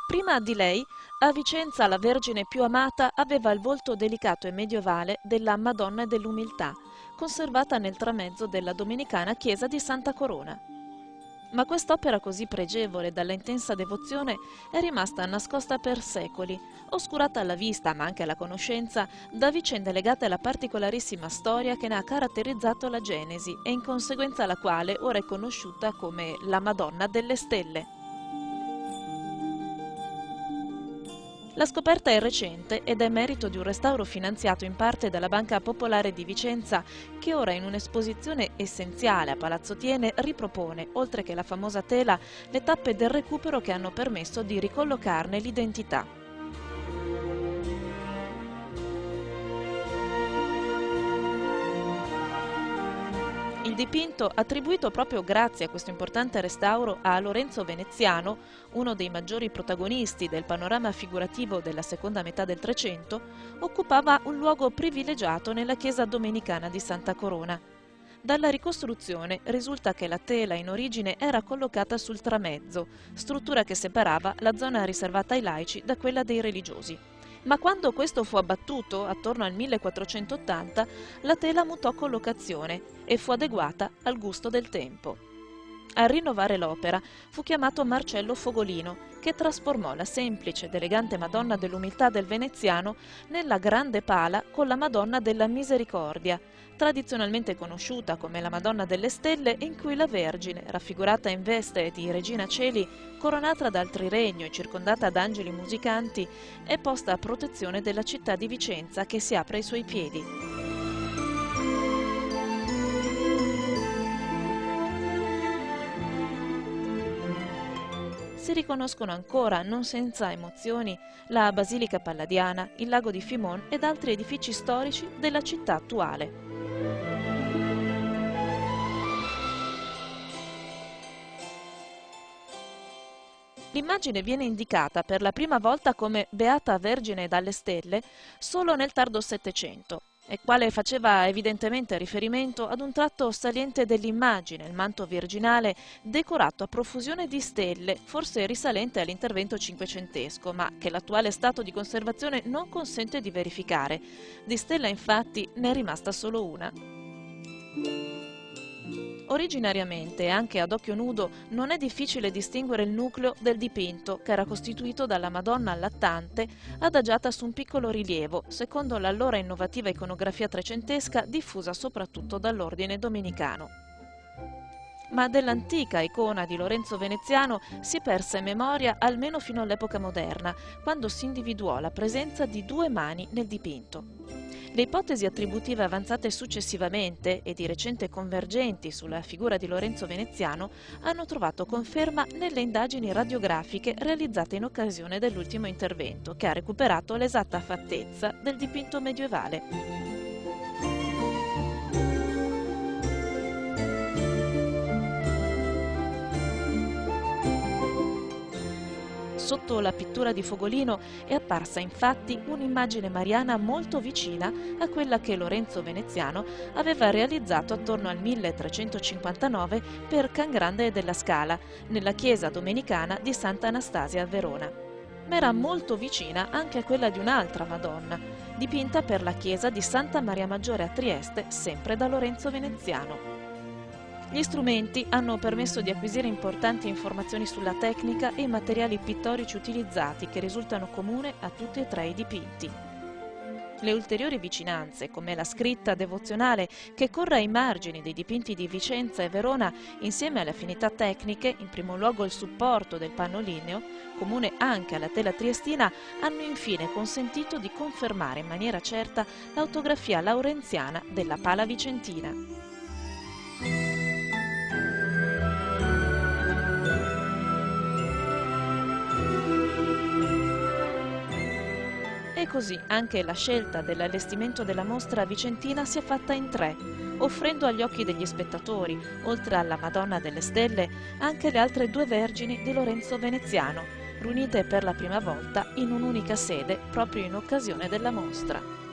Prima di lei, a Vicenza la Vergine più amata aveva il volto delicato e medievale della Madonna dell'Umiltà, conservata nel tramezzo della domenicana chiesa di Santa Corona. Ma quest'opera così pregevole dalla intensa devozione è rimasta nascosta per secoli, oscurata alla vista, ma anche alla conoscenza, da vicende legate alla particolarissima storia che ne ha caratterizzato la genesi e in conseguenza alla quale ora è conosciuta come la Madonna delle Stelle. La scoperta è recente ed è merito di un restauro finanziato in parte dalla Banca Popolare di Vicenza, che ora in un'esposizione essenziale a Palazzo Thiene ripropone, oltre che la famosa tela, le tappe del recupero che hanno permesso di ricollocarne l'identità. Il dipinto, attribuito proprio grazie a questo importante restauro a Lorenzo Veneziano, uno dei maggiori protagonisti del panorama figurativo della seconda metà del Trecento, occupava un luogo privilegiato nella chiesa domenicana di Santa Corona. Dalla ricostruzione risulta che la tela in origine era collocata sul tramezzo, struttura che separava la zona riservata ai laici da quella dei religiosi. Ma quando questo fu abbattuto, attorno al 1480, la tela mutò collocazione e fu adeguata al gusto del tempo. A rinnovare l'opera fu chiamato Marcello Fogolino, che trasformò la semplice ed elegante Madonna dell'Umiltà del Veneziano nella grande pala con la Madonna della Misericordia, tradizionalmente conosciuta come la Madonna delle Stelle, in cui la Vergine, raffigurata in veste di Regina Celi, coronata dal triregno e circondata da angeli musicanti, è posta a protezione della città di Vicenza che si apre ai suoi piedi. Si riconoscono ancora, non senza emozioni, la Basilica Palladiana, il lago di Fimon ed altri edifici storici della città attuale. L'immagine viene indicata per la prima volta come Beata Vergine dalle Stelle solo nel tardo Settecento, e quale faceva evidentemente riferimento ad un tratto saliente dell'immagine, il manto virginale decorato a profusione di stelle, forse risalente all'intervento cinquecentesco, ma che l'attuale stato di conservazione non consente di verificare. Di stella infatti ne è rimasta solo una. Originariamente, anche ad occhio nudo, non è difficile distinguere il nucleo del dipinto, che era costituito dalla Madonna allattante, adagiata su un piccolo rilievo, secondo l'allora innovativa iconografia trecentesca diffusa soprattutto dall'ordine domenicano. Ma dell'antica icona di Lorenzo Veneziano si perse memoria almeno fino all'epoca moderna, quando si individuò la presenza di due mani nel dipinto. Le ipotesi attributive avanzate successivamente e di recente convergenti sulla figura di Lorenzo Veneziano hanno trovato conferma nelle indagini radiografiche realizzate in occasione dell'ultimo intervento, che ha recuperato l'esatta fattezza del dipinto medievale. Sotto la pittura di Fogolino è apparsa infatti un'immagine mariana molto vicina a quella che Lorenzo Veneziano aveva realizzato attorno al 1359 per Can Grande della Scala, nella chiesa domenicana di Santa Anastasia a Verona. Ma era molto vicina anche a quella di un'altra Madonna, dipinta per la chiesa di Santa Maria Maggiore a Trieste, sempre da Lorenzo Veneziano. Gli strumenti hanno permesso di acquisire importanti informazioni sulla tecnica e i materiali pittorici utilizzati, che risultano comuni a tutti e tre i dipinti. Le ulteriori vicinanze, come la scritta devozionale che corre ai margini dei dipinti di Vicenza e Verona, insieme alle affinità tecniche, in primo luogo il supporto del panno ligneo, comune anche alla tela triestina, hanno infine consentito di confermare in maniera certa l'autografia laurenziana della pala vicentina. E così anche la scelta dell'allestimento della mostra vicentina si è fatta in tre, offrendo agli occhi degli spettatori, oltre alla Madonna delle Stelle, anche le altre due Vergini di Lorenzo Veneziano, riunite per la prima volta in un'unica sede proprio in occasione della mostra.